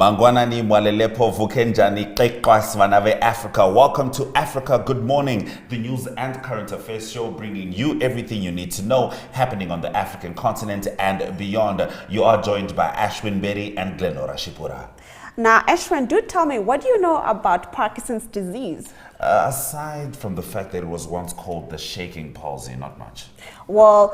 Mangwanani mwalelepo vukenjani qeqwas vanave Africa. Welcome to Africa Good Morning, the news and current affairs show bringing you everything you need to know happening on the African continent and beyond. You are joined by Ashwin Berry and Glenora Shipura. Now, Ashwin, do tell me, what do you know about Parkinson's disease? Aside from the fact that it was once called the shaking palsy, not much. Well,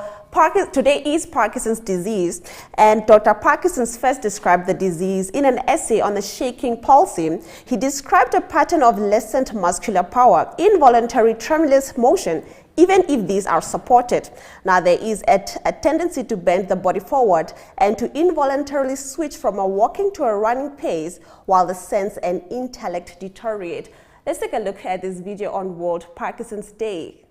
today is Parkinson's disease, and Dr. Parkinson's first described the disease in an essay on the shaking palsy. He described a pattern of lessened muscular power, involuntary tremulous motion, even if these are supported. Now, there is a tendency to bend the body forward and to involuntarily switch from a walking to a running pace while the sense and intellect deteriorate. Let's take a look at this video on World Parkinson's Day.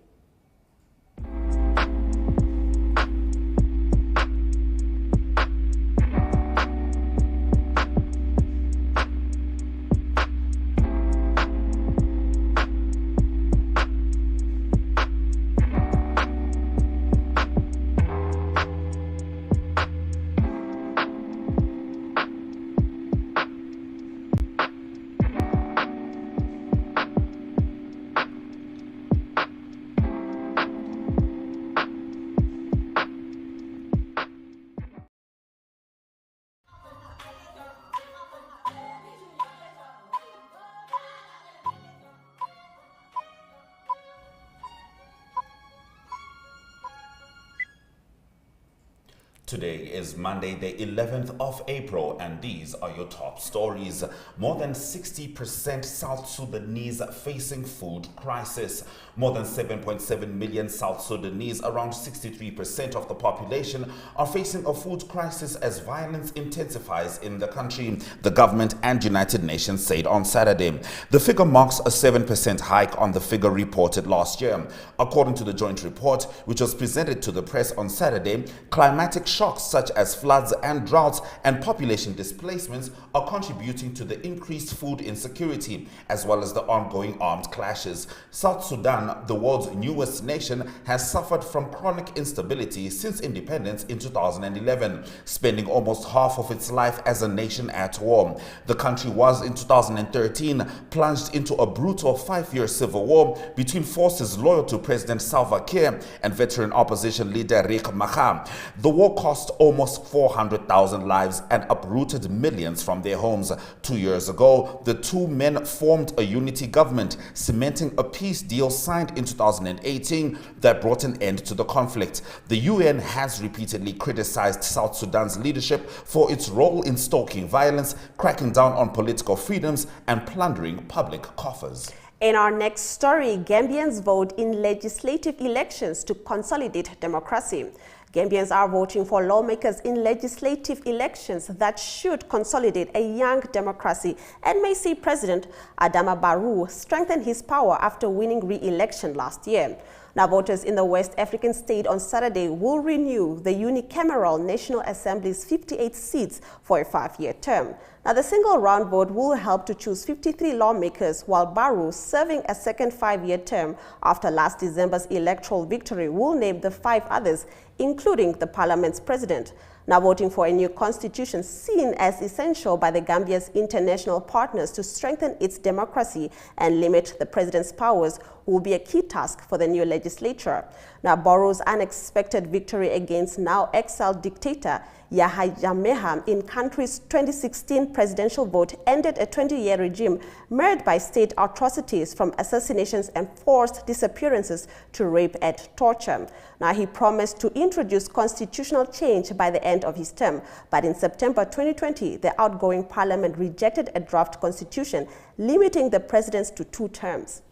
Today is Monday, the 11th of April, and these are your top stories. More than 60% South Sudanese facing food crisis. More than 7.7 million South Sudanese, around 63% of the population, are facing a food crisis as violence intensifies in the country, the government and United Nations said on Saturday. The figure marks a 7% hike on the figure reported last year. According to the joint report, which was presented to the press on Saturday, climatic shocks such as floods and droughts and population displacements are contributing to the increased food insecurity as well as the ongoing armed clashes. South Sudan, the world's newest nation, has suffered from chronic instability since independence in 2011, spending almost half of its life as a nation at war. The country was in 2013 plunged into a brutal 5-year civil war between forces loyal to President Salva Kiir and veteran opposition leader Riek Machar. The war cost almost 400,000 lives and uprooted millions from their homes. 2 years ago, the two men formed a unity government, cementing a peace deal signed in 2018 that brought an end to the conflict. The UN has repeatedly criticized South Sudan's leadership for its role in stoking violence, cracking down on political freedoms, and plundering public coffers. In our next story, Gambians vote in legislative elections to consolidate democracy. Gambians are voting for lawmakers in legislative elections that should consolidate a young democracy and may see President Adama Barrow strengthen his power after winning re-election last year. Now, voters in the West African state on Saturday will renew the unicameral National Assembly's 58 seats for a 5-year term. Now, the single round vote will help to choose 53 lawmakers, while Barrow, serving a second 5-year term after last December's electoral victory, will name the 5 others, including the parliament's president. Now, voting for a new constitution seen as essential by the Gambia's international partners to strengthen its democracy and limit the president's powers will be a key task for the new legislature. Now, Barrow's unexpected victory against now exiled dictator Yahya Jammeh in country's 2016 presidential vote ended a 20-year regime marred by state atrocities from assassinations and forced disappearances to rape and torture. Now, he promised to introduce constitutional change by the end of his term, but in September 2020, the outgoing parliament rejected a draft constitution limiting the presidents to 2 terms.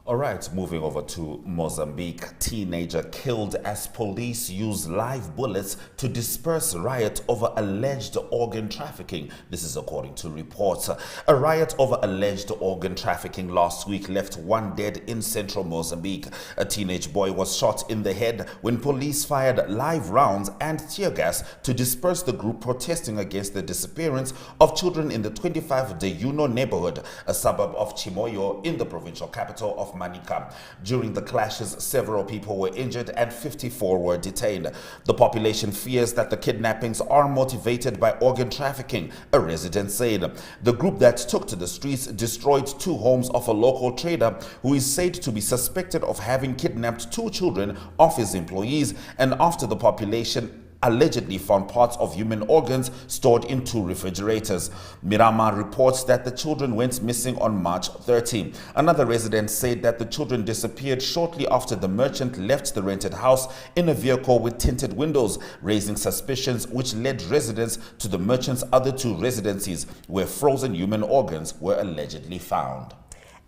All right, moving over to Mozambique. Teenager killed as police use live bullets to disperse riot over alleged organ trafficking. This is according to reports. A riot over alleged organ trafficking last week left 1 dead in central Mozambique. A teenage boy was shot in the head when police fired live rounds and tear gas to disperse the group protesting against the disappearance of children in the 25 de Uno neighborhood, a suburb of Chimoio in the provincial capital of Manica. During the clashes, several people were injured and 54 were detained. The population fears that the kidnappings are motivated by organ trafficking, a resident said. The group that took to the streets destroyed 2 homes of a local trader who is said to be suspected of having kidnapped 2 children of his employees, and after the population allegedly found parts of human organs stored in 2 refrigerators. Mirama reports that the children went missing on March 30. Another resident said that the children disappeared shortly after the merchant left the rented house in a vehicle with tinted windows, raising suspicions which led residents to the merchant's other 2 residencies where frozen human organs were allegedly found.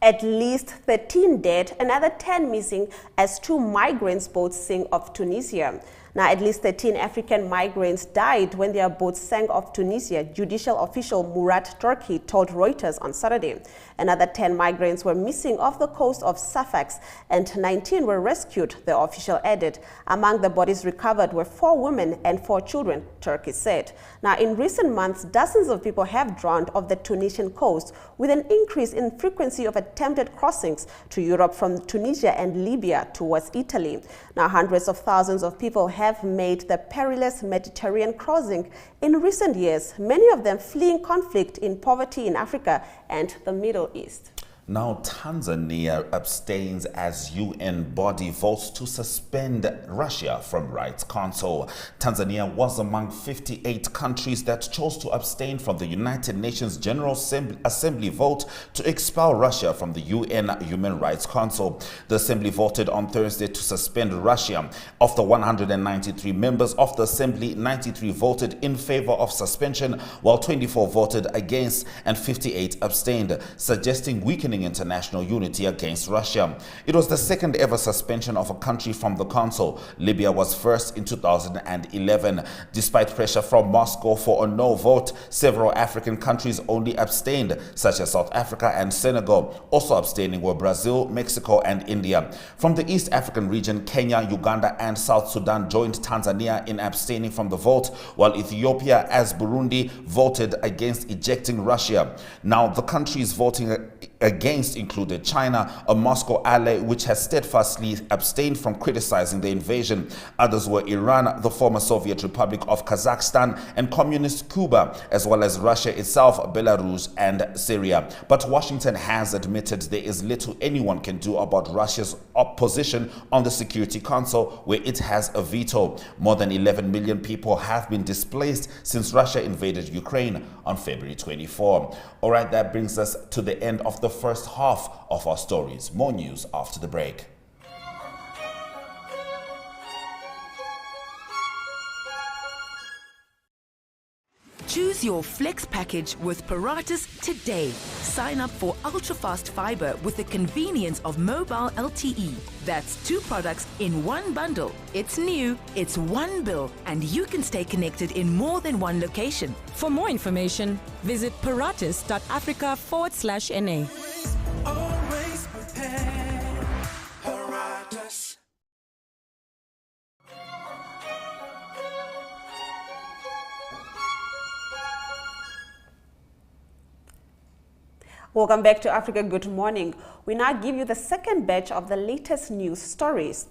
At least 13 dead, another 10 missing as 2 migrants boats sink off Tunisia. Now, at least 13 African migrants died when their boat sank off Tunisia, judicial official Murat Turki told Reuters on Saturday. Another 10 migrants were missing off the coast of Sfax and 19 were rescued, the official added. Among the bodies recovered were 4 women and 4 children, Turki said. Now, in recent months, dozens of people have drowned off the Tunisian coast, with an increase in frequency of attempted crossings to Europe from Tunisia and Libya towards Italy. Now, hundreds of thousands of people have made the perilous Mediterranean crossing in recent years, many of them fleeing conflict in poverty in Africa and the Middle East. Now, Tanzania abstains as UN body votes to suspend Russia from Rights Council. Tanzania was among 58 countries that chose to abstain from the United Nations General Assembly vote to expel Russia from the UN Human Rights Council. The Assembly voted on Thursday to suspend Russia. Of the 193 members of the Assembly, 93 voted in favor of suspension, while 24 voted against and 58 abstained, suggesting weakening international unity against Russia. It was the second ever suspension of a country from the council. Libya was first in 2011. Despite pressure from Moscow for a no vote, several African countries only abstained, such as South Africa and Senegal. Also abstaining were Brazil, Mexico, and India. From the East African region, Kenya, Uganda, and South Sudan joined Tanzania in abstaining from the vote, while Ethiopia, as Burundi, voted against ejecting Russia. Now, the countries voting against included China, a Moscow ally which has steadfastly abstained from criticizing the invasion. Others were Iran, the former Soviet Republic of Kazakhstan, and Communist Cuba, as well as Russia itself, Belarus, and Syria. But Washington has admitted there is little anyone can do about Russia's opposition on the Security Council, where it has a veto. More than 11 million people have been displaced since Russia invaded Ukraine on February 24. All right, that brings us to the end of the first half of our stories. More news after the break. Choose your flex package with Paratus today. Sign up for ultra-fast fiber with the convenience of mobile LTE. That's 2 products in 1 bundle. It's new, it's 1 bill, and you can stay connected in more than 1 location. For more information, visit paratus.africa/NA. Always prepared. Paratus. Welcome back to Africa Good Morning. We now give you the second batch of the latest news stories.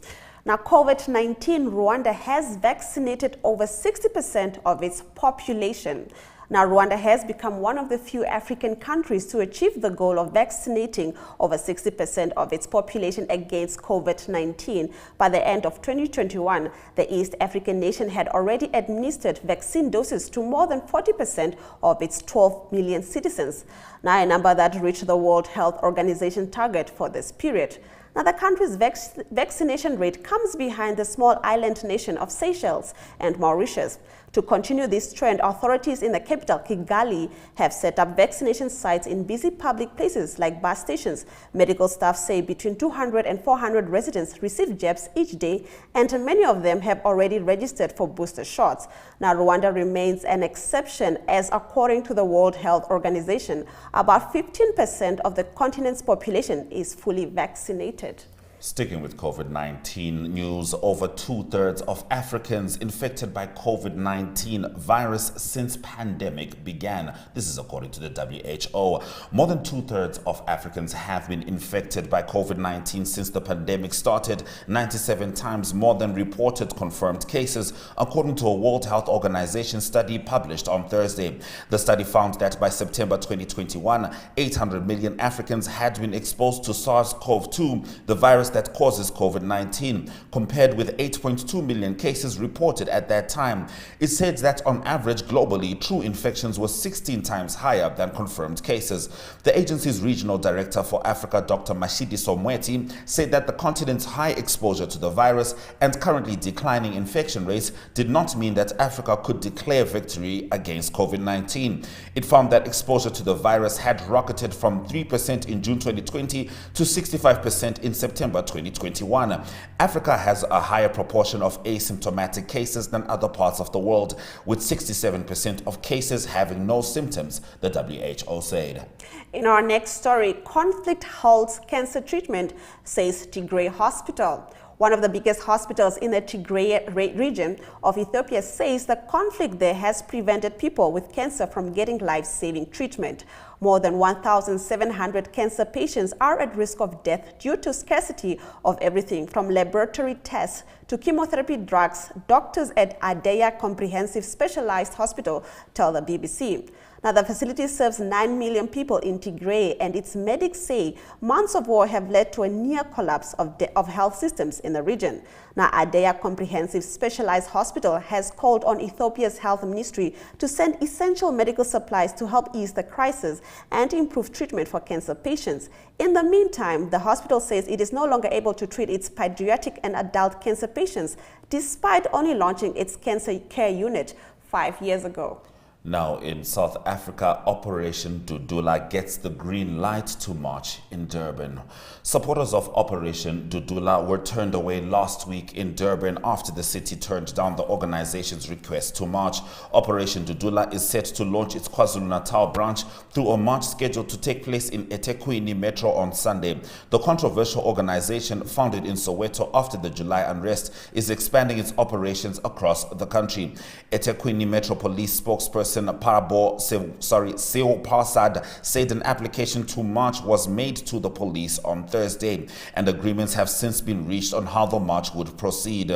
Now, COVID-19, Rwanda has vaccinated over 60% of its population. Now, Rwanda has become one of the few African countries to achieve the goal of vaccinating over 60% of its population against COVID-19. By the end of 2021, the East African nation had already administered vaccine doses to more than 40% of its 12 million citizens, now a number that reached the World Health Organization target for this period. Now, the country's vaccination rate comes behind the small island nation of Seychelles and Mauritius. To continue this trend, authorities in the capital, Kigali, have set up vaccination sites in busy public places like bus stations. Medical staff say between 200 and 400 residents receive jabs each day, and many of them have already registered for booster shots. Now, Rwanda remains an exception, as according to the World Health Organization, about 15% of the continent's population is fully vaccinated. Sticking with COVID-19 news, over 2/3 of Africans infected by COVID-19 virus since pandemic began. This is according to the WHO. More than 2/3 of Africans have been infected by COVID-19 since the pandemic started, 97 times more than reported confirmed cases, according to a World Health Organization study published on Thursday. The study found that by September 2021, 800 million Africans had been exposed to SARS-CoV-2, the virus that causes COVID-19, compared with 8.2 million cases reported at that time. It said that on average globally, true infections were 16 times higher than confirmed cases. The agency's regional director for Africa, Dr. Mashidi Somweti, said that the continent's high exposure to the virus and currently declining infection rates did not mean that Africa could declare victory against COVID-19. It found that exposure to the virus had rocketed from 3% in June 2020 to 65% in September 2021. Africa has a higher proportion of asymptomatic cases than other parts of the world, with 67% of cases having no symptoms, the WHO said. In our next story, conflict halts cancer treatment, says Tigray Hospital. One of the biggest hospitals in the Tigray region of Ethiopia says the conflict there has prevented people with cancer from getting life-saving treatment. More than 1,700 cancer patients are at risk of death due to scarcity of everything from laboratory tests to chemotherapy drugs, doctors at Adeya Comprehensive Specialized Hospital tell the BBC. Now, the facility serves 9 million people in Tigray, and its medics say months of war have led to a near collapse of health systems in the region. Now, Adeya Comprehensive Specialized Hospital has called on Ethiopia's health ministry to send essential medical supplies to help ease the crisis and improve treatment for cancer patients. In the meantime, the hospital says it is no longer able to treat its pediatric and adult cancer patients, despite only launching its cancer care unit 5 years ago. Now in South Africa, Operation Dudula gets the green light to march in Durban. Supporters of Operation Dudula were turned away last week in Durban after the city turned down the organization's request to march. Operation Dudula is set to launch its KwaZulu-Natal branch through a march scheduled to take place in eThekwini Metro on Sunday. The controversial organization, founded in Soweto after the July unrest, is expanding its operations across the country. eThekwini Metro Police spokesperson Seo Parsad said an application to march was made to the police on Thursday, and agreements have since been reached on how the march would proceed.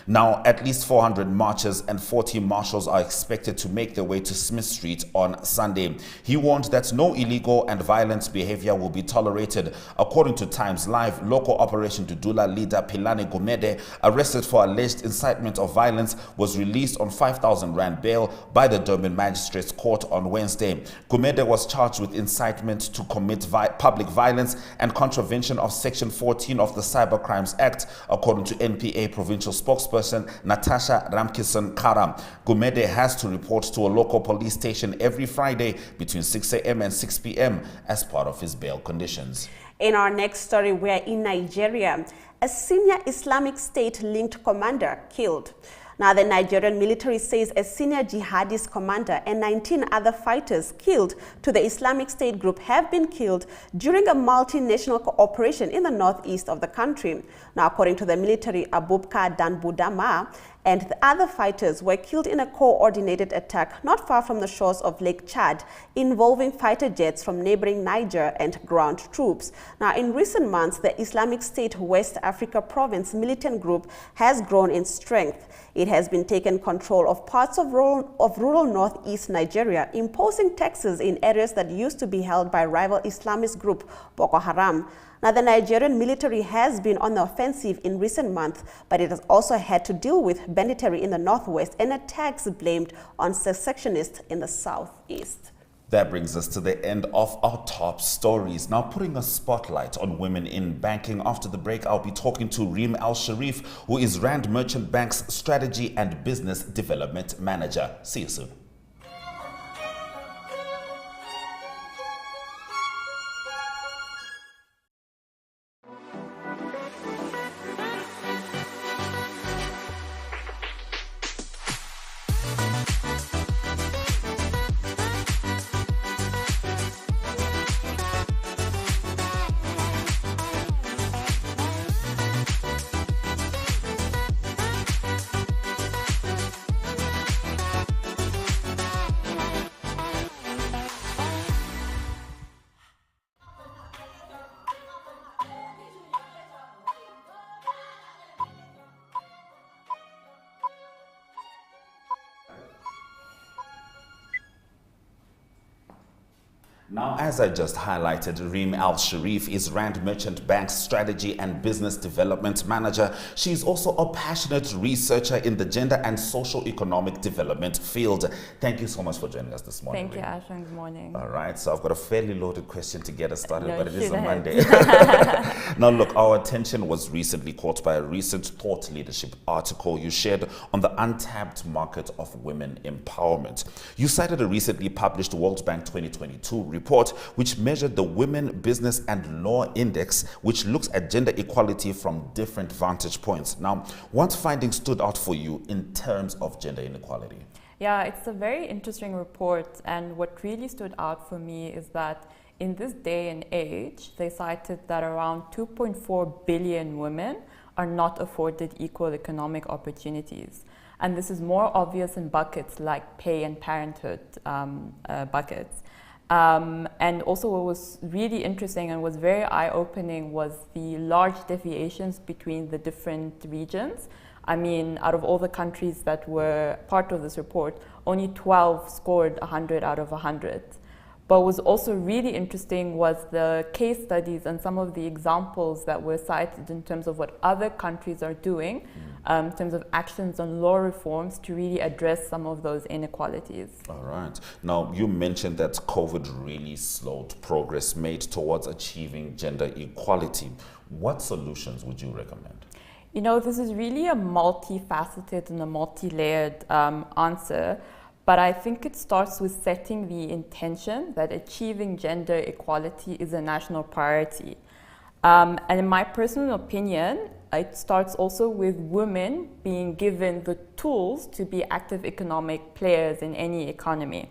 Now, at least 400 marchers and 40 marshals are expected to make their way to Smith Street on Sunday. He warned that no illegal and violent behavior will be tolerated. According to Times Live, local Operation Dudula leader Philani Gumede, arrested for alleged incitement of violence, was released on 5,000 Rand bail by the Durban Magistrates Court on Wednesday. Gumede was charged with incitement to commit public violence and contravention of Section 14 of the Cybercrimes Act, according to NPA provincial spokesperson Natasha Ramkisson Kara. Gumede has to report to a local police station every Friday between 6 a.m. and 6 p.m. as part of his bail conditions. In our next story, we're in Nigeria. A senior Islamic State-linked commander killed. Now, the Nigerian military says a senior jihadist commander and 19 other fighters killed to the Islamic State group have been killed during a multinational operation in the northeast of the country. Now, according to the military, Abubakar Danbudama and the other fighters were killed in a coordinated attack not far from the shores of Lake Chad, involving fighter jets from neighboring Niger and ground troops. Now, in recent months, the Islamic State West Africa Province militant group has grown in strength. It has been taken control of parts of rural northeast Nigeria, imposing taxes in areas that used to be held by rival Islamist group Boko Haram. Now, the Nigerian military has been on the offensive in recent months, but it has also had to deal with banditry in the northwest and attacks blamed on secessionists in the southeast. That brings us to the end of our top stories. Now, putting a spotlight on women in banking. After the break, I'll be talking to Reem Al Sharif, who is Rand Merchant Bank's Strategy and Business Development Manager. See you soon. Now, as I just highlighted, Reem Al Sharif is Rand Merchant Bank's Strategy and Business Development Manager. She's also a passionate researcher in the gender and social economic development field. Thank you so much for joining us this morning. Thank you, Ash, and good morning. All right, so I've got a fairly loaded question to get us started, No, but it is shoot a ahead. Monday. Now, look, our attention was recently caught by a recent thought leadership article you shared on the untapped market of women empowerment. You cited a recently published World Bank 2022 report, which measured the Women, Business and Law Index, which looks at gender equality from different vantage points. Now, what findings stood out for you in terms of gender inequality? Yeah, it's a very interesting report, and what really stood out for me is that in this day and age, they cited that around 2.4 billion women are not afforded equal economic opportunities. And this is more obvious in buckets like pay and parenthood buckets. And also what was really interesting and was very eye-opening was the large deviations between the different regions. I mean, out of all the countries that were part of this report, only 12 scored 100 out of 100. But what was also really interesting was the case studies and some of the examples that were cited in terms of what other countries are doing, in terms of actions on law reforms to really address some of those inequalities. All right. Now, you mentioned that COVID really slowed progress made towards achieving gender equality. What solutions would you recommend? You know, this is really a multifaceted and a multi-layered answer. But I think it starts with setting the intention that achieving gender equality is a national priority. And in my personal opinion, it starts also with women being given the tools to be active economic players in any economy.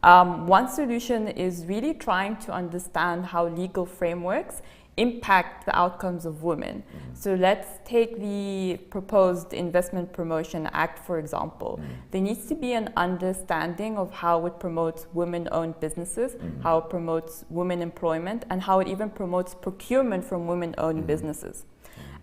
One solution is really trying to understand how legal frameworks impact the outcomes of women. So let's take the proposed Investment Promotion Act, for example. There needs to be an understanding of how it promotes women-owned businesses, how it promotes women employment, and how it even promotes procurement from women-owned businesses.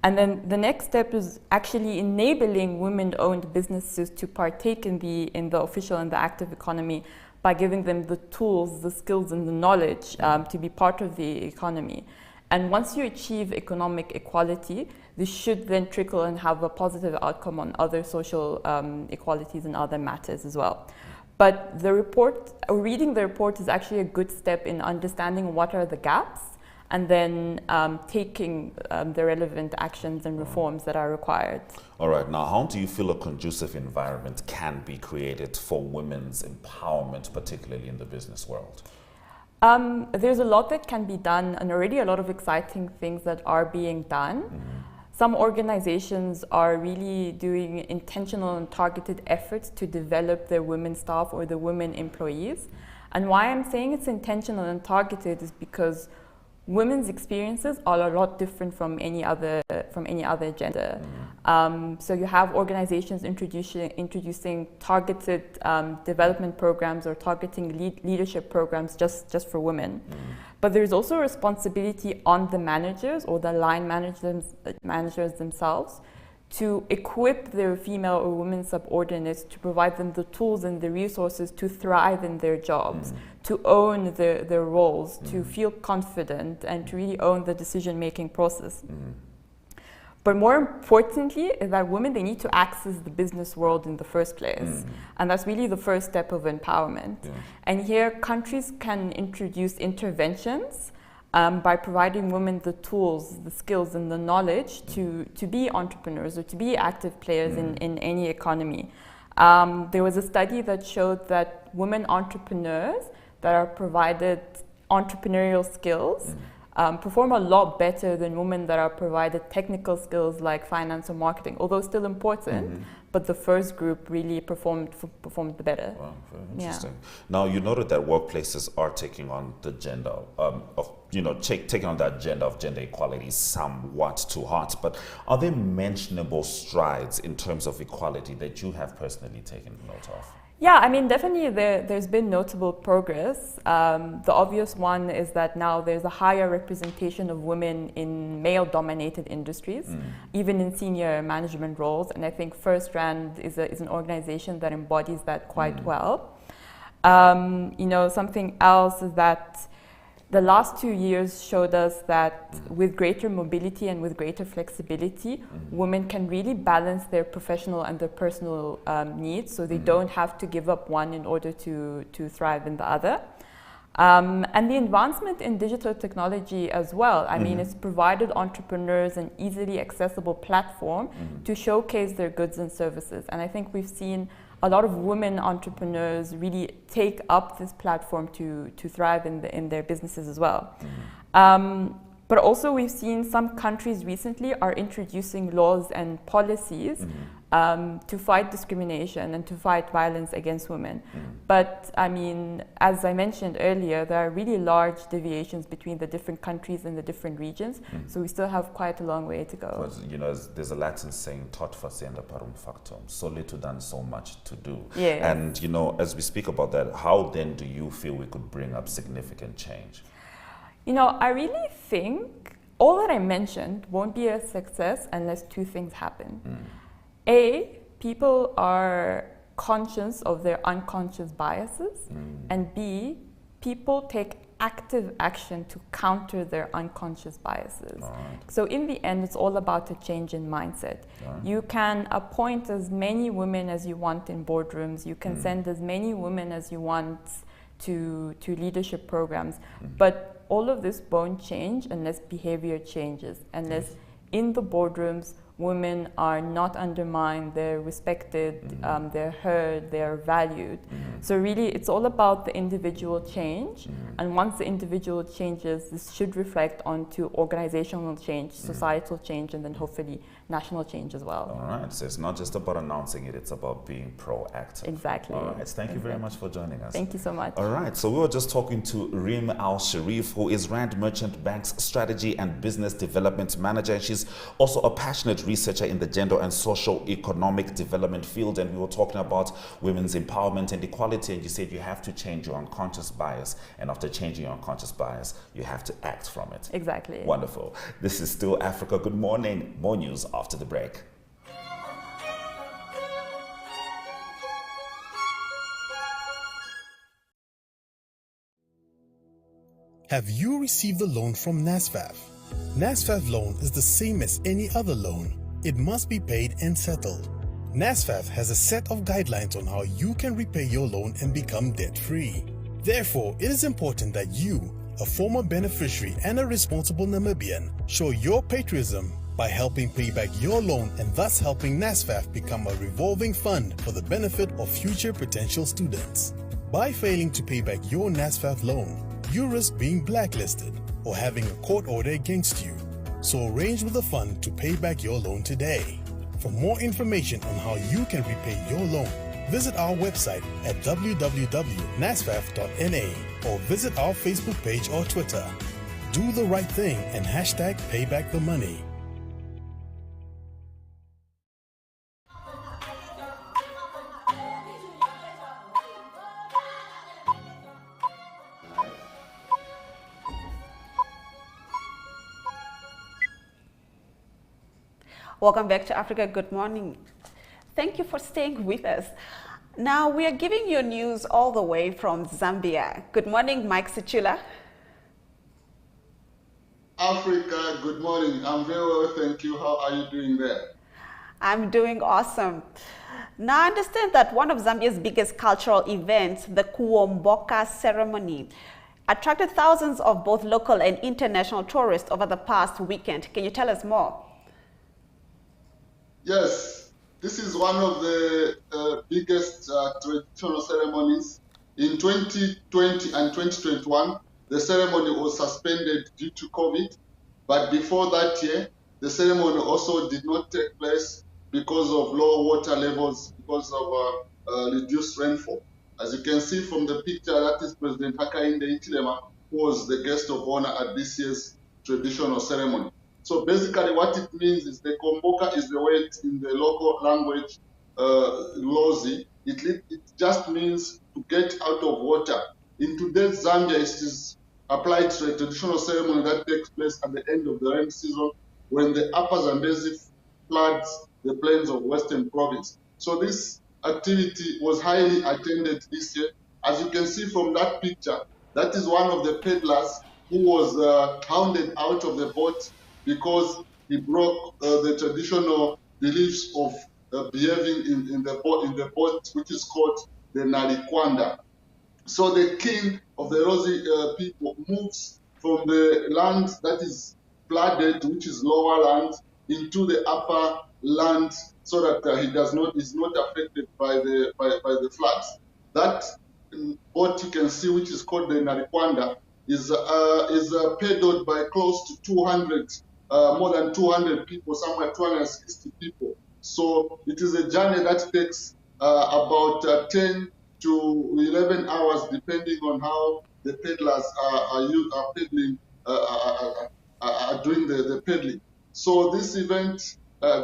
And then the next step is actually enabling women-owned businesses to partake in the official and the active economy by giving them the tools, the skills, and the knowledge to be part of the economy. And once you achieve economic equality, this should then trickle and have a positive outcome on other social equalities and other matters as well. But the report, reading the report is actually a good step in understanding what are the gaps and then taking the relevant actions and reforms that are required. All right, now how do you feel a conducive environment can be created for women's empowerment, particularly in the business world? There's a lot that can be done, and already a lot of exciting things that are being done. Some organizations are really doing intentional and targeted efforts to develop their women staff or the women employees. And why I'm saying it's intentional and targeted is because women's experiences are a lot different from any other gender. So you have organizations introducing targeted development programs or targeting leadership programs just for women. But there's also a responsibility on the managers or the line managers themselves to equip their female or women subordinates to provide them the tools and the resources to thrive in their jobs, to own their roles, to feel confident, and to really own the decision-making process. But more importantly, is that women, they need to access the business world in the first place. And that's really the first step of empowerment. And here, countries can introduce interventions by providing women the tools, the skills, and the knowledge to be entrepreneurs or to be active players in any economy. There was a study that showed that women entrepreneurs that are provided entrepreneurial skills perform a lot better than women that are provided technical skills like finance or marketing, although still important, but the first group really performed the better. Wow, very interesting. Now, you noted that workplaces are taking on the agenda taking on that agenda of gender equality somewhat to heart, but are there mentionable strides in terms of equality that you have personally taken note of? Yeah, I mean, definitely there's been notable progress. The obvious one is that now there's a higher representation of women in male-dominated industries, even in senior management roles. And I think First Rand is an organization that embodies that quite well. Something else is that the last 2 years showed us that with greater mobility and with greater flexibility, women can really balance their professional and their personal needs, so they don't have to give up one in order to thrive in the other. And the advancement in digital technology as well. I mean, it's provided entrepreneurs an easily accessible platform to showcase their goods and services. And I think we've seen a lot of women entrepreneurs really take up this platform to thrive in their businesses as well. But also we've seen some countries recently are introducing laws and policies to fight discrimination and to fight violence against women. But I mean, as I mentioned earlier, there are really large deviations between the different countries and the different regions. So we still have quite a long way to go. But, there's a Latin saying, tot facienda parum factum, so little done, so much to do. Yes. And, as we speak about that, how then do you feel we could bring up significant change? I really think all that I mentioned won't be a success unless two things happen. A, people are conscious of their unconscious biases, and B, people take active action to counter their unconscious biases. So in the end, it's all about a change in mindset. You can appoint as many women as you want in boardrooms, you can send as many women as you want to leadership programs, but all of this won't change unless behavior changes, unless in the boardrooms women are not undermined, they're respected, they're heard, they're valued. So really it's all about the individual change, and once the individual changes, this should reflect onto organizational change, societal change, and then hopefully national change as well. All right, so it's not just about announcing it, it's about being proactive. Exactly. All right, thank you very much for joining us. Thank you so much. All right, so we were just talking to Reem Al-Sharif, who is Rand Merchant Bank's Strategy and Business Development Manager. She's also a passionate researcher in the gender and socio-economic development field, and we were talking about women's empowerment and equality, and you said you have to change your unconscious bias, and after changing your unconscious bias, you have to act from it. Exactly. Wonderful. This is Still Africa. Good morning. More news after the break. Have you received a loan from NASFAF? NASFAF loan is the same as any other loan. It must be paid and settled. NASFAF has a set of guidelines on how you can repay your loan and become debt-free. Therefore, it is important that you, a former beneficiary and a responsible Namibian, show your patriotism by helping pay back your loan and thus helping NASFAF become a revolving fund for the benefit of future potential students. By failing to pay back your NASFAF loan, you risk being blacklisted or having a court order against you. So arrange with the fund to pay back your loan today. For more information on how you can repay your loan, visit our website at www.nasfaf.na or visit our Facebook page or Twitter. Do the right thing and hashtag #paybackthemoney. Welcome back to Africa. Good morning. Thank you for staying with us. Now we are giving you news all the way from Zambia. Good morning, Mike Sichula. Africa, good morning. I'm very well, thank you. How are you doing there? I'm doing awesome. Now I understand that one of Zambia's biggest cultural events, the Kuomboka ceremony, attracted thousands of both local and international tourists over the past weekend. Can you tell us more? Yes, this is one of the biggest traditional ceremonies. In 2020 and 2021, the ceremony was suspended due to COVID. But before that year, the ceremony also did not take place because of low water levels, because of reduced rainfall. As you can see from the picture, that is President Hakainde Hichilema, who was the guest of honor at this year's traditional ceremony. So basically what it means is the Komboka is the word in the local language, Lozi. It just means to get out of water. In today's Zambia, it is applied to a traditional ceremony that takes place at the end of the rain season when the upper Zambezi floods the plains of Western Province. So this activity was highly attended this year, As you can see from that picture, that is one of the peddlers who was hounded out of the boat because he broke the traditional beliefs of behaving in the boat, which is called the Narikwanda. So the king of the Rosi people moves from the land that is flooded, which is lower land, into the upper land, so that he is not affected by the floods. That boat you can see, which is called the Narikwanda, is paddled by close to 200, more than 200 people, somewhere 260 people. So it is a journey that takes about 10 to 11 hours, depending on how the peddlers are peddling, are doing the peddling. So this event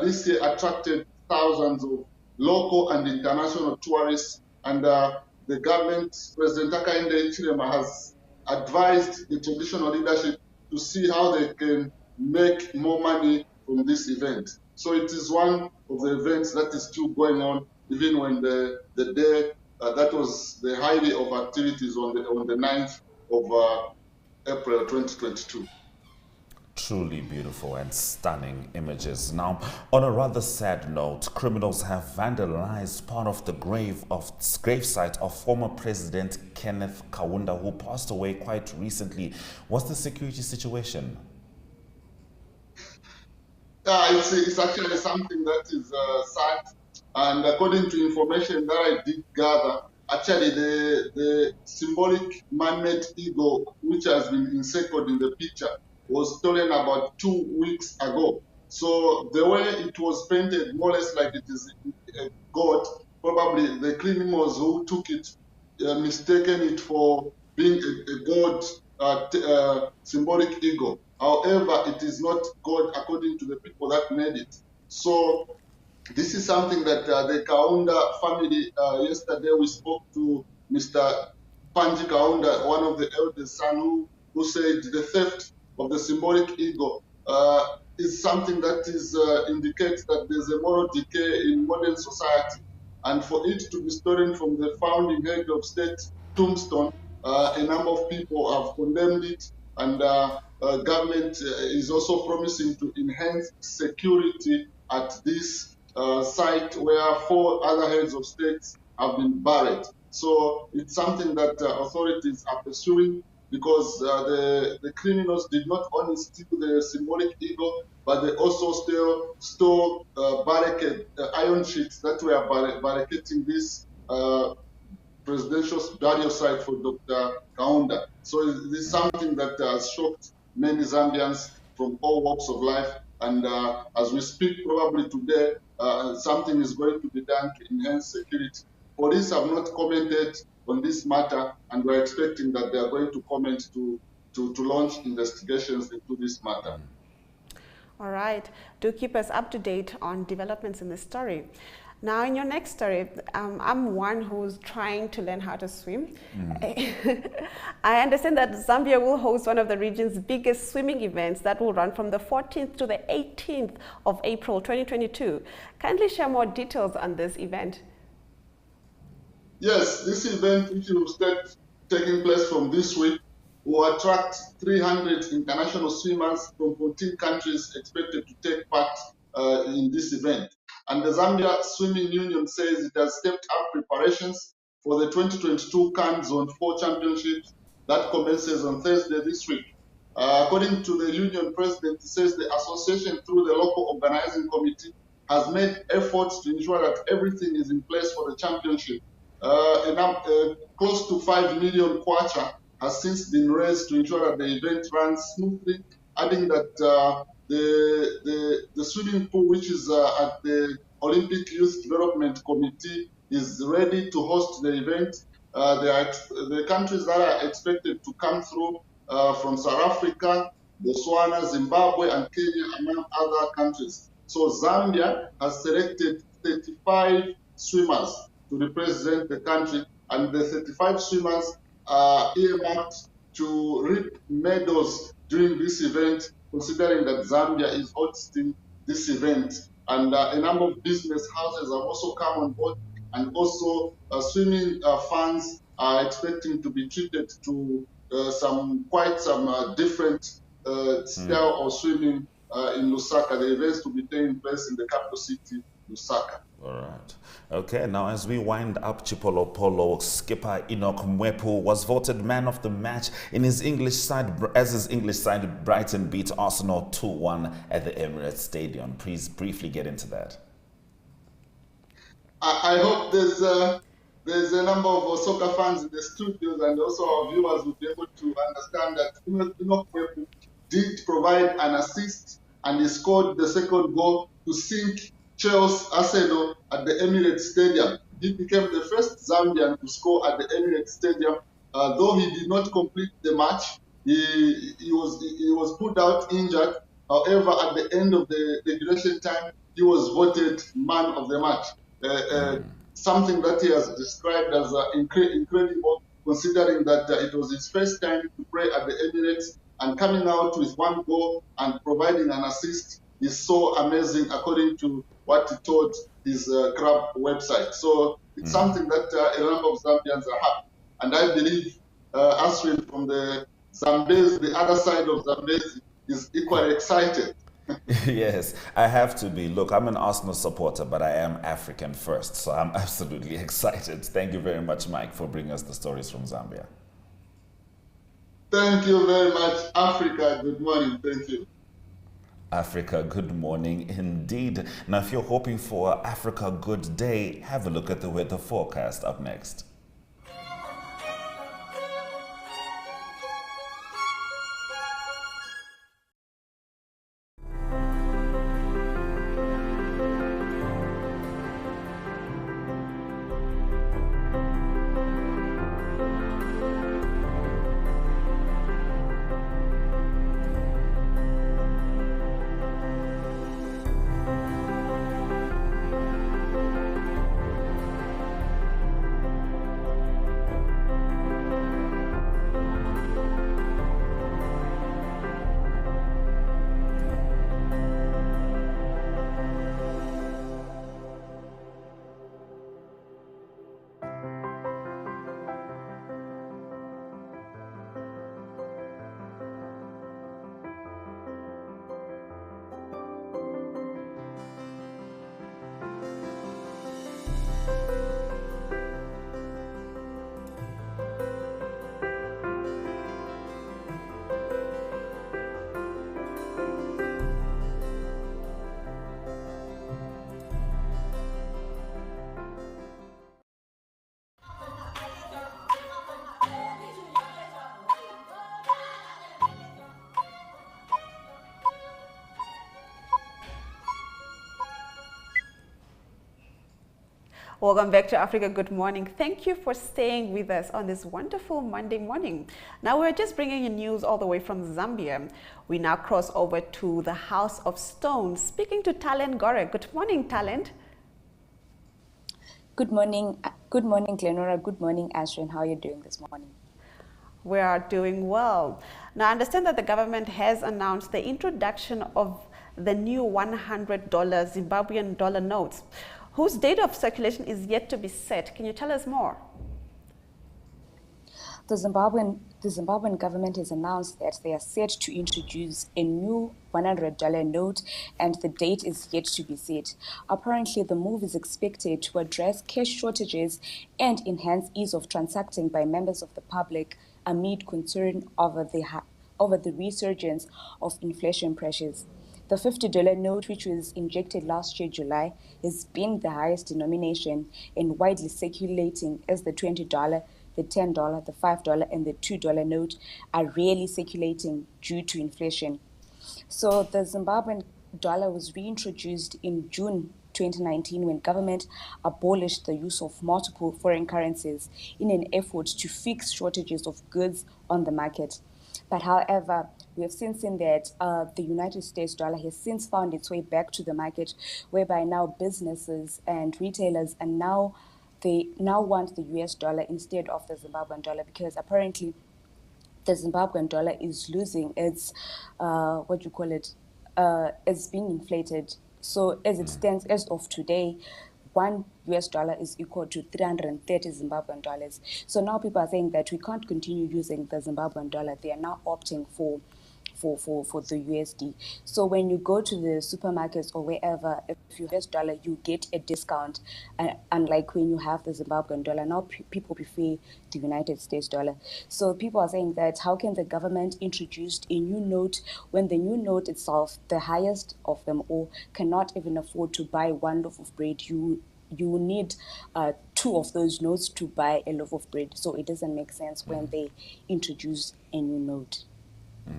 this year attracted thousands of local and international tourists, and the government, President Hakainde Hichilema, has advised the traditional leadership to see how they can make more money from this event. So it is one of the events that is still going on, even when the day that was the highlight of activities on the 9th of April 2022. Truly beautiful and stunning images. Now, on a rather sad note, criminals have vandalized part of the gravesite of former President Kenneth Kaunda, who passed away quite recently. What's the security situation? It's actually something that is sad, and according to information that I did gather, actually the symbolic man-made eagle, which has been encircled in the picture, was stolen about 2 weeks ago. So the way it was painted, more or less like it is a god, probably the criminals who took it mistaken it for being a god symbolic eagle. However, it is not God according to the people that made it. So this is something that the Kaunda family, yesterday we spoke to Mr. Panji Kaunda, one of the eldest son, who said the theft of the symbolic eagle is something that is indicates that there's a moral decay in modern society. And for it to be stolen from the founding head of state tombstone, a number of people have condemned it, and government is also promising to enhance security at this site where 4 other heads of states have been buried. So it's something that authorities are pursuing, because the criminals did not only steal the symbolic eagle, but they also stole iron sheets that were barricading this presidential burial site for Dr. Kaunda. So this is something that has shocked many Zambians from all walks of life. And as we speak, probably today, something is going to be done to enhance security. Police have not commented on this matter, and we're expecting that they are going to comment to launch investigations into this matter. All right. Do keep us up to date on developments in this story. Now, in your next story, I'm one who's trying to learn how to swim. I understand that Zambia will host one of the region's biggest swimming events that will run from the 14th to the 18th of April 2022. Kindly share more details on this event. Yes, this event, which will start taking place from this week, will attract 300 international swimmers from 14 countries expected to take part in this event. And the Zambia Swimming Union says it has stepped up preparations for the 2022 CAN Zone 4 Championships that commences on Thursday this week. According to the union president, he says the association, through the local organizing committee, has made efforts to ensure that everything is in place for the championship. Close to 5 million kwacha has since been raised to ensure that the event runs smoothly, adding that the swimming pool, which is at the Olympic Youth Development Committee, is ready to host the event. The countries that are expected to come through from South Africa, Botswana, Zimbabwe, and Kenya, among other countries. So Zambia has selected 35 swimmers to represent the country, and the 35 swimmers are earmarked to reap medals during this event, considering that Zambia is hosting this event. And a number of business houses have also come on board, and also swimming fans are expecting to be treated to quite some different style of swimming in Lusaka. The events to be taking place in the capital city, Lusaka. All right. Okay, now as we wind up, Chipolo Polo skipper Enoch Mwepu was voted man of the match in his English side as his English side Brighton beat Arsenal 2-1 at the Emirates Stadium. Please briefly get into that. I hope there's a number of soccer fans in the studios and also our viewers will be able to understand that Enoch Mwepu did provide an assist and he scored the second goal to sink Chelsea Arsenal at the Emirates Stadium. He became the first Zambian to score at the Emirates Stadium. Though he did not complete the match, he was put out injured. However, at the end of the regulation time, he was voted man of the match. Something that he has described as incredible, considering that it was his first time to play at the Emirates, and coming out with one goal and providing an assist is so amazing, according to what he told his club website. So it's something that a number of Zambians are happy. And I believe Aswin from the Zambezi, the other side of Zambezi, is equally excited. Yes, I have to be. Look, I'm an Arsenal supporter, but I am African first, so I'm absolutely excited. Thank you very much, Mike, for bringing us the stories from Zambia. Thank you very much, Africa. Good morning. Thank you. Africa, good morning indeed. Now, if you're hoping for Africa good day, have a look at the weather forecast up next. Welcome back to Africa Good Morning. Thank you for staying with us on this wonderful Monday morning. Now we're just bringing you news all the way from Zambia. We now cross over to the House of Stone, speaking to Talent Gore. Good morning, Talent. Good morning, Glenora. Good morning, Ashwin. How are you doing this morning? We are doing well. Now, I understand that the government has announced the introduction of the new $100 Zimbabwean dollar notes, whose date of circulation is yet to be set. Can you tell us more? The Zimbabwean government has announced that they are set to introduce a new $100 note, and the date is yet to be set. Apparently, the move is expected to address cash shortages and enhance ease of transacting by members of the public amid concern over the resurgence of inflation pressures. The $50 note, which was injected last year, July, has been the highest denomination and widely circulating, as the $20, the $10, the $5, and the $2 note are rarely circulating due to inflation. So the Zimbabwean dollar was reintroduced in June 2019 when government abolished the use of multiple foreign currencies in an effort to fix shortages of goods on the market. But however, we have since seen that the United States dollar has since found its way back to the market, whereby now businesses and retailers they now want the US dollar instead of the Zimbabwean dollar, because apparently the Zimbabwean dollar is losing its, it's being inflated. So as it stands as of today, one US dollar is equal to 330 Zimbabwean dollars. So now people are saying that we can't continue using the Zimbabwean dollar. They are now opting for the USD. So when you go to the supermarkets or wherever, if you have US dollar, you get a discount. Unlike when you have the Zimbabwean dollar, now people prefer the United States dollar. So people are saying that how can the government introduce a new note when the new note itself, the highest of them all, cannot even afford to buy one loaf of bread? You need two of those notes to buy a loaf of bread. So it doesn't make sense when they introduce a new note.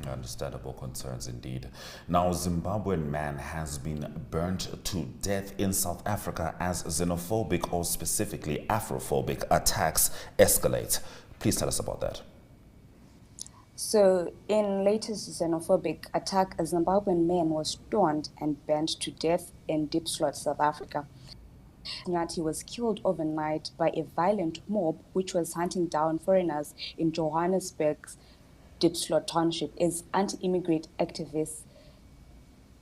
Understandable concerns indeed. Now, Zimbabwean man has been burnt to death in South Africa as xenophobic or specifically Afrophobic attacks escalate. Please tell us about that. So, in latest xenophobic attack, a Zimbabwean man was stoned and burnt to death in Diepsloot, South Africa. Nyati was killed overnight by a violent mob which was hunting down foreigners in Johannesburg's Diepsloot Township as anti-immigrant activists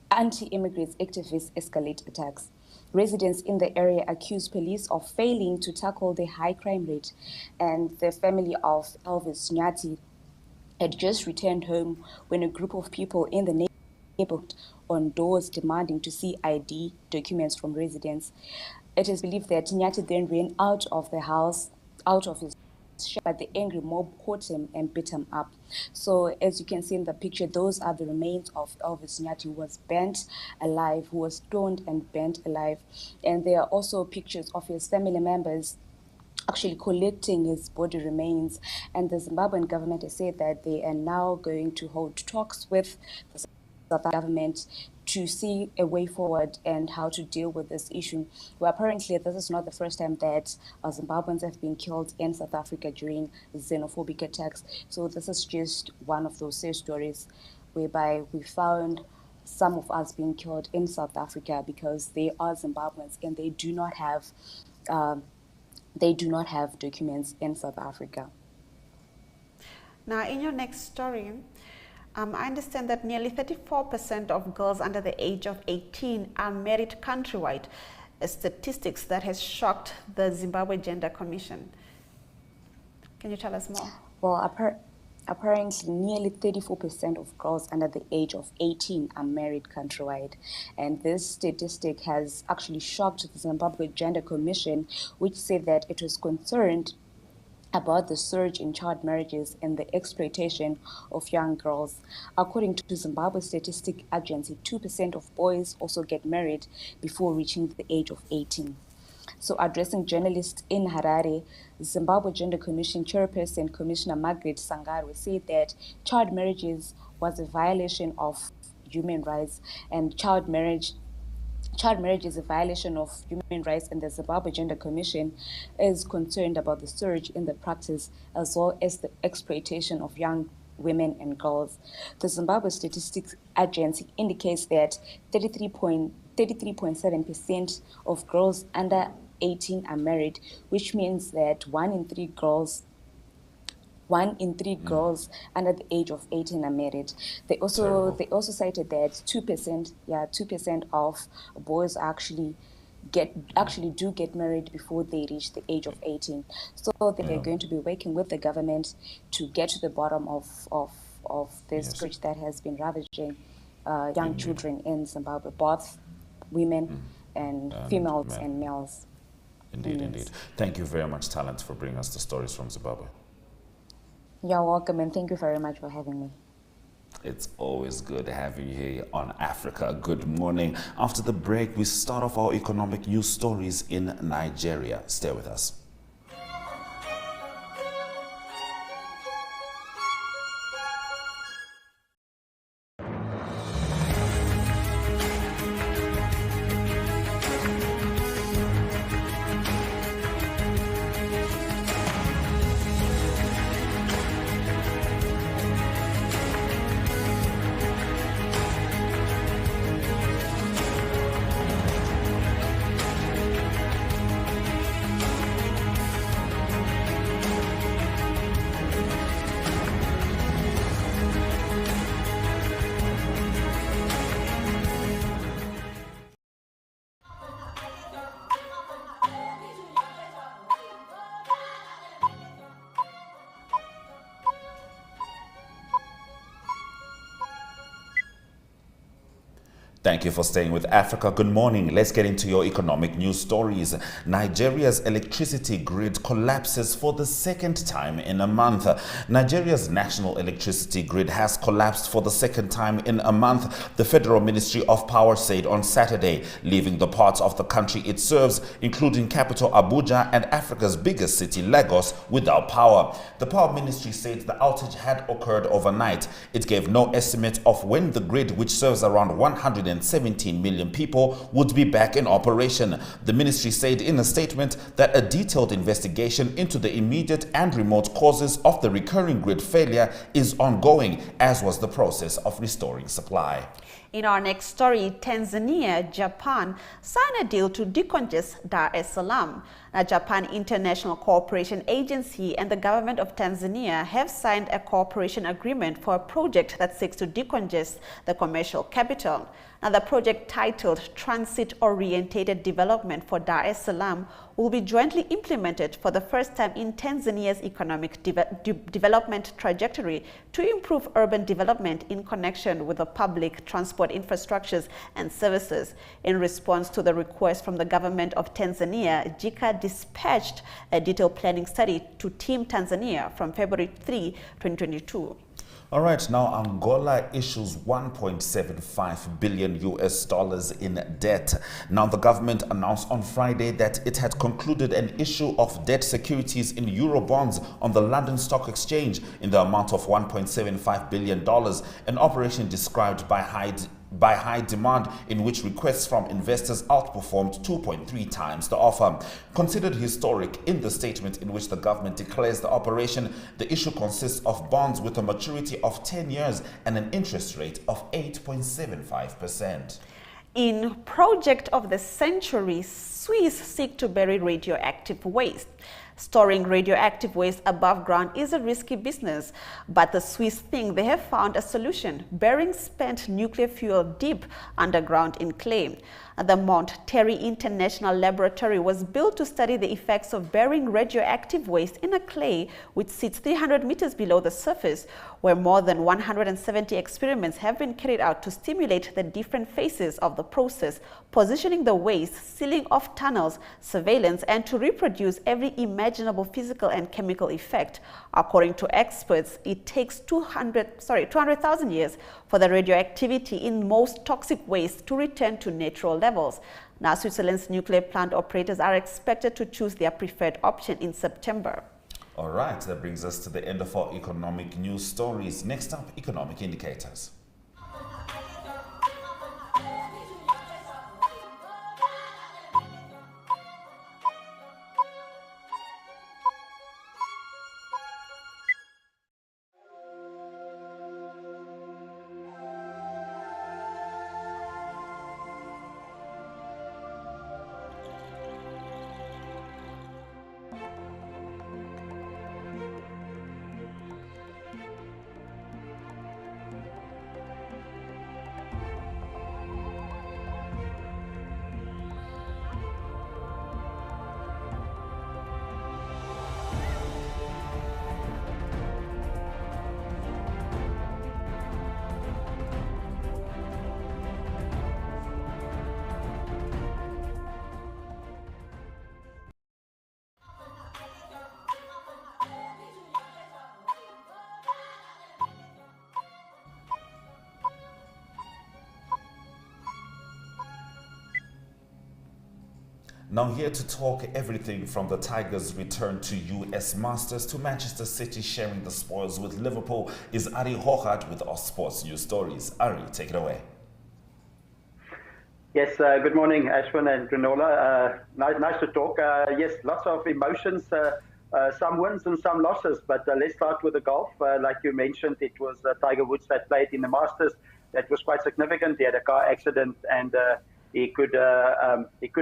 escalate attacks. Residents in the area accused police of failing to tackle the high crime rate, and the family of Elvis Nyati had just returned home when a group of people in the neighborhood on doors demanding to see ID documents from residents. It is believed that Nyati then ran out of the house, out of his shop, but the angry mob caught him and beat him up. So as you can see in the picture, those are the remains of Elvis Nyati, who was burnt alive, who was stoned and burnt alive. And there are also pictures of his family members actually collecting his body remains. And the Zimbabwean government has said that they are now going to hold talks with the South African government to see a way forward and how to deal with this issue. Well, apparently, this is not the first time that Zimbabweans have been killed in South Africa during xenophobic attacks. So this is just one of those sad stories whereby we found some of us being killed in South Africa because they are Zimbabweans and they do not have documents in South Africa. Now, in your next story, I understand that nearly 34% of girls under the age of 18 are married countrywide, a statistics that has shocked the Zimbabwe Gender Commission. Can you tell us more? Well, apparently nearly 34% of girls under the age of 18 are married countrywide. And this statistic has actually shocked the Zimbabwe Gender Commission, which said that it was concerned about the surge in child marriages and the exploitation of young girls. According to Zimbabwe Statistic Agency, 2% of boys also get married before reaching the age of 18. So addressing journalists in Harare, Zimbabwe Gender Commission chairperson, Commissioner Margaret Sangarwe, said that child marriages was a violation of human rights, and child marriage is a violation of human rights, and the Zimbabwe Gender Commission is concerned about the surge in the practice as well as the exploitation of young women and girls. The Zimbabwe Statistics Agency indicates that 33.7% of girls under 18 are married, which means that one in three girls under the age of 18 are married. They also cited that 2% of boys actually do get married before they reach the age of 18. So they're going to be working with the government to get to the bottom of this scourge that has been ravaging young children in Zimbabwe, both women and females and males. Indeed. Thank you very much, Talent, for bringing us the stories from Zimbabwe. You're welcome, and thank you very much for having me. It's always good having you here on Africa. Good morning. After the break, we start off our economic news stories in Nigeria. Stay with us. Thank you for staying with Africa. Good morning. Let's get into your economic news stories. Nigeria's electricity grid collapses for the second time in a month. Nigeria's national electricity grid has collapsed for the second time in a month, the Federal Ministry of Power said on Saturday, leaving the parts of the country it serves, including capital Abuja and Africa's biggest city, Lagos, without power. The Power Ministry said the outage had occurred overnight. It gave no estimate of when the grid, which serves around 117 million people, would be back in operation. The ministry said in a statement that a detailed investigation into the immediate and remote causes of the recurring grid failure is ongoing, as was the process of restoring supply. In our next story, Tanzania, Japan signed a deal to decongest Dar es Salaam. Now, Japan International Cooperation Agency and the government of Tanzania have signed a cooperation agreement for a project that seeks to decongest the commercial capital. Now, the project, titled Transit-Orientated Development for Dar es Salaam, will be jointly implemented for the first time in Tanzania's economic development trajectory to improve urban development in connection with the public transport infrastructures and services. In response to the request from the government of Tanzania, JICA dispatched a detailed planning study to Team Tanzania from February 3, 2022. All right, now Angola issues 1.75 billion US dollars in debt. Now the government announced on Friday that it had concluded an issue of debt securities in Eurobonds on the London Stock Exchange in the amount of $1.75 billion, an operation described by high demand in which requests from investors outperformed 2.3 times the offer. Considered historic in the statement in which the government declares the operation, the issue consists of bonds with a maturity of 10 years and an interest rate of 8.75%. In Project of the Century, Swiss seek to bury radioactive waste. Storing radioactive waste above ground is a risky business, but the Swiss think they have found a solution, burying spent nuclear fuel deep underground in clay. The Mount Terry International Laboratory was built to study the effects of burying radioactive waste in a clay which sits 300 meters below the surface, where more than 170 experiments have been carried out to stimulate the different phases of the process, positioning the waste, sealing off tunnels, surveillance, and to reproduce every imaginable physical and chemical effect. According to experts, it takes 200,000 years for the radioactivity in most toxic waste to return to natural levels. Now, Switzerland's nuclear plant operators are expected to choose their preferred option in September. All right, that brings us to the end of our economic news stories. Next up, economic indicators. Now here to talk everything from the Tigers' return to US Masters to Manchester City sharing the spoils with Liverpool is Ari Hochart with our sports news stories. Ari, take it away. Yes, good morning, Ashwin and Granola. Nice to talk. Yes, lots of emotions, some wins and some losses, but let's start with the golf. Like you mentioned, it was Tiger Woods that played in the Masters. That was quite significant. He had a car accident and he could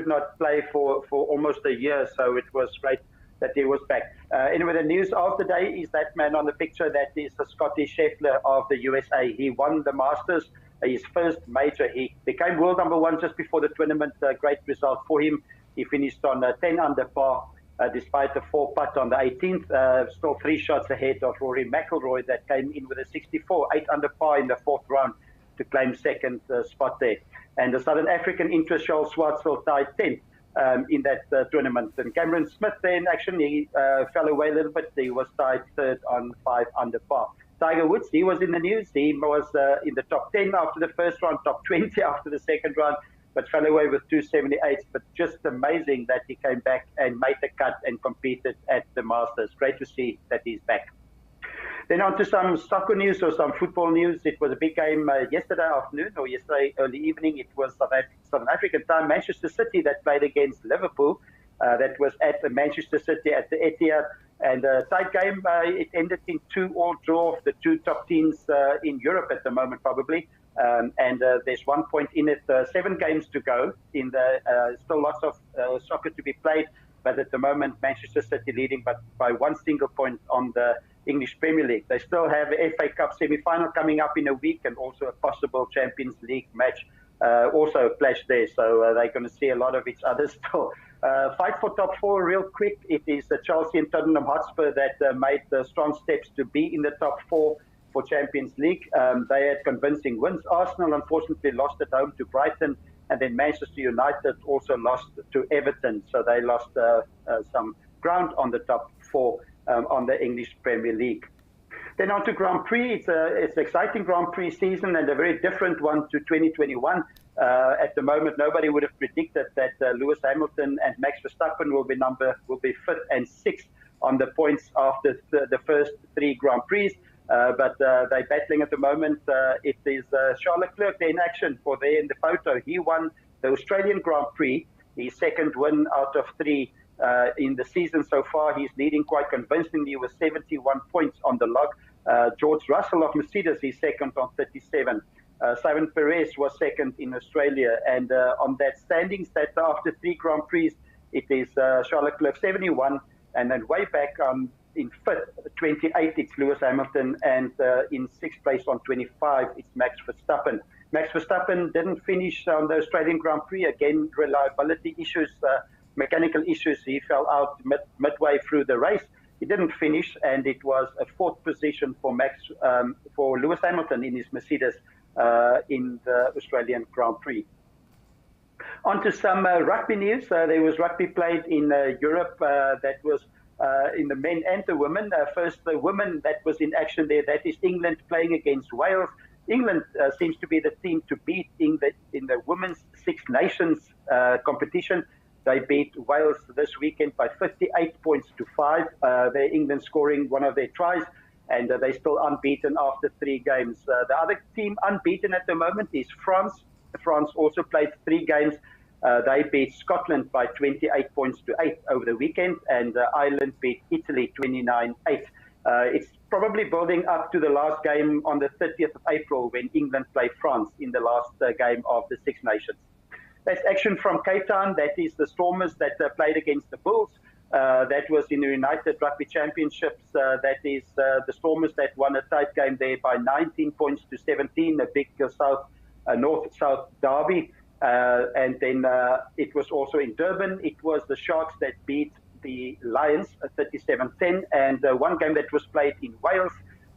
not play for almost a year, so it was great that he was back. Anyway, the news of the day is that man on the picture, that is the Scotty Scheffler of the USA. He won the Masters, his first major. He became world number one just before the tournament. Great result for him. He finished on 10 under par, despite the 4-putt on the 18th. Still 3 shots ahead of Rory McIlroy that came in with a 64, 8 under par in the 4th round. to claim second spot there. And the Southern African interest, Charles Schwartzel, tied 10th in that tournament. And Cameron Smith there in action, he fell away a little bit. He was tied third on 5 under par. Tiger Woods, he was in the news. He was in the top 10 after the first round, top 20 after the second round, but fell away with 278. But just amazing that he came back and made the cut and competed at the Masters. Great to see that he's back. Then on to some soccer news or some football news. It was a big game yesterday afternoon or yesterday early evening. It was Southern African time, Manchester City that played against Liverpool. That was at Manchester City at the Etihad. And a tight game, it ended in 2-2 draw of the two top teams in Europe at the moment, probably. And there's 1 point in it, 7 games to go. Still lots of soccer to be played. But at the moment, Manchester City leading but by 1 single point on the English Premier League. They still have a FA Cup semi-final coming up in a week and also a possible Champions League match also flashed there. So they're going to see a lot of each other still. Fight for top 4 real quick. It is Chelsea and Tottenham Hotspur that made the strong steps to be in the top 4 for Champions League. They had convincing wins. Arsenal unfortunately lost at home to Brighton, and then Manchester United also lost to Everton. So they lost some ground on the top 4 on the English Premier League. Then on to Grand Prix. It's an exciting Grand Prix season and a very different one to 2021. At the moment, nobody would have predicted that Lewis Hamilton and Max Verstappen will be 5th and 6th on the points after the first 3 Grand Prix. But they're battling at the moment. It is Charles Leclerc there in action for there in the photo. He won the Australian Grand Prix, his second win out of 3 in the season so far. He's leading quite convincingly with 71 points on the log. George Russell of Mercedes is second on 37. Simon Perez was second in Australia. And on that standings, that after 3 Grand Prix, it is Charles Leclerc 71. And then way back in 5th, 28, it's Lewis Hamilton. And in 6th place on 25, it's Max Verstappen. Max Verstappen didn't finish on the Australian Grand Prix. Again, reliability issues, mechanical issues. He fell out midway through the race. He didn't finish, and it was a 4th position for Lewis Hamilton in his Mercedes in the Australian Grand Prix. On to some rugby news. There was rugby played in Europe that was in the men and the women. First, the women that was in action there, that is England playing against Wales. England seems to be the team to beat in the Women's Six Nations competition. They beat Wales this weekend by 58 points to 5. England scoring one of their tries, and they're still unbeaten after 3 games. The other team unbeaten at the moment is France. France also played 3 games. They beat Scotland by 28 points to 8 over the weekend, and Ireland beat Italy 29-8. It's probably building up to the last game on the 30th of April when England play France in the last game of the Six Nations. That's action from Cape Town. That is the Stormers that played against the Bulls. That was in the United Rugby Championships. That is the Stormers that won a tight game there by 19 points to 17, a big north-south derby. And then it was also in Durban. It was the Sharks that beat the Lions 37-10. And one game that was played in Wales,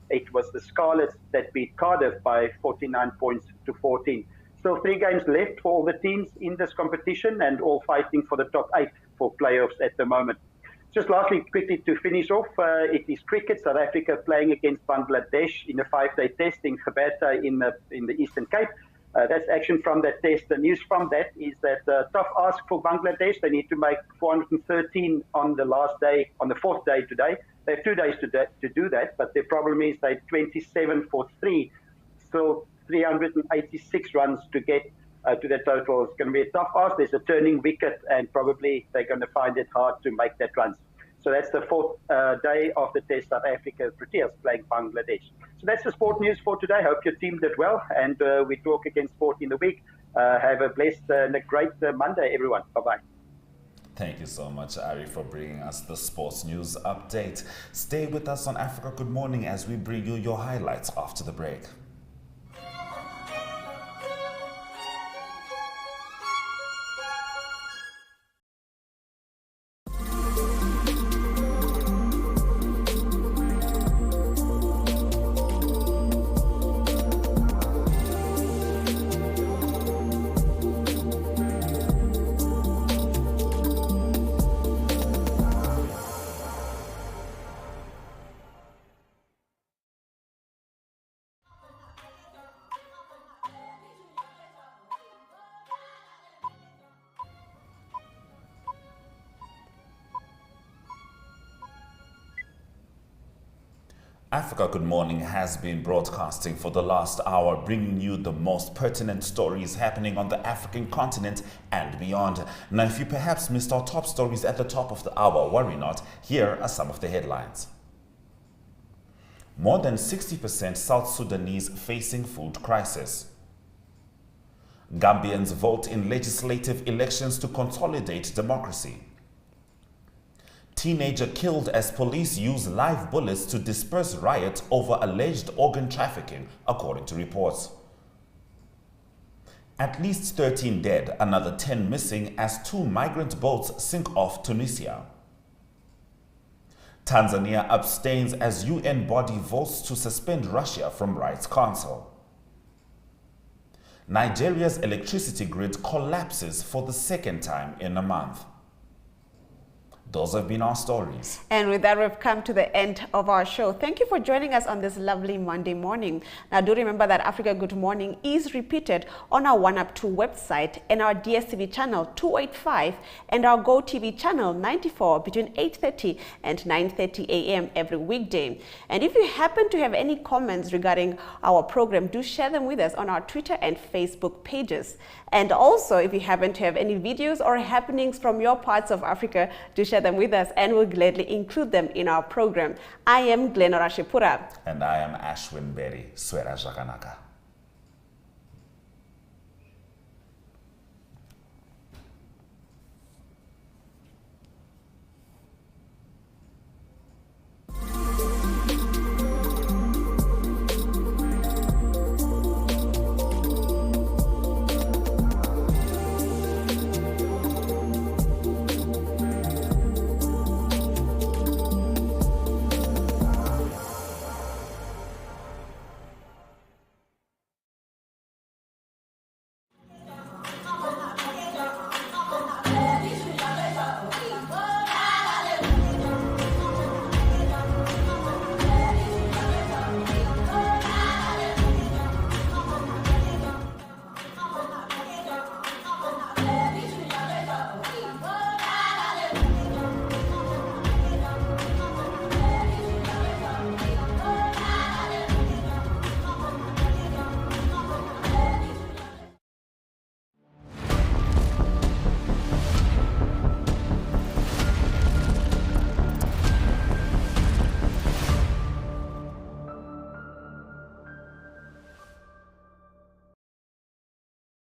it was the Scarlets that beat Cardiff by 49 points to 14. Still 3 games left for all the teams in this competition and all fighting for the top 8 for playoffs at the moment. Just lastly, quickly to finish off, it is cricket. South Africa playing against Bangladesh in a 5-day test in Gotv in the Eastern Cape. That's action from that test. The news from that is that tough ask for Bangladesh. They need to make 413 on the last day, on the 4th day today. They have 2 days to do that, but the problem is they're 27 for 3. Still 386 runs to get to the total. It's going to be a tough ask. There's a turning wicket, and probably they're going to find it hard to make that runs. So that's the 4th day of the test. South Africa Proteas playing Bangladesh. So that's the sport news for today. Hope your team did well, and we talk again sport in the week. Have a blessed and a great Monday, everyone. Bye-bye. Thank you so much, Ari, for bringing us the sports news update. Stay with us on Africa Good Morning as we bring you your highlights after the break. Africa Good Morning has been broadcasting for the last hour, bringing you the most pertinent stories happening on the African continent and beyond. Now, if you perhaps missed our top stories at the top of the hour, worry not. Here are some of the headlines. More than 60% South Sudanese facing food crisis. Gambians vote in legislative elections to consolidate democracy. Teenager killed as police use live bullets to disperse riot over alleged organ trafficking, according to reports. At least 13 dead, another 10 missing as 2 migrant boats sink off Tunisia. Tanzania abstains as UN body votes to suspend Russia from Rights Council. Nigeria's electricity grid collapses for the second time in a month. Those have been our stories. And with that, we've come to the end of our show. Thank you for joining us on this lovely Monday morning. Now, do remember that Africa Good Morning is repeated on our 1UP2 website and our DSTV channel 285 and our Gotv channel 94 between 8:30 and 9:30 a.m. every weekday. And if you happen to have any comments regarding our program, do share them with us on our Twitter and Facebook pages. And also, if you happen to have any videos or happenings from your parts of Africa, do share them with us and we'll gladly include them in our program. I am Glenora Shepura. And I am Ashwin Berry. Swera Jaganaka.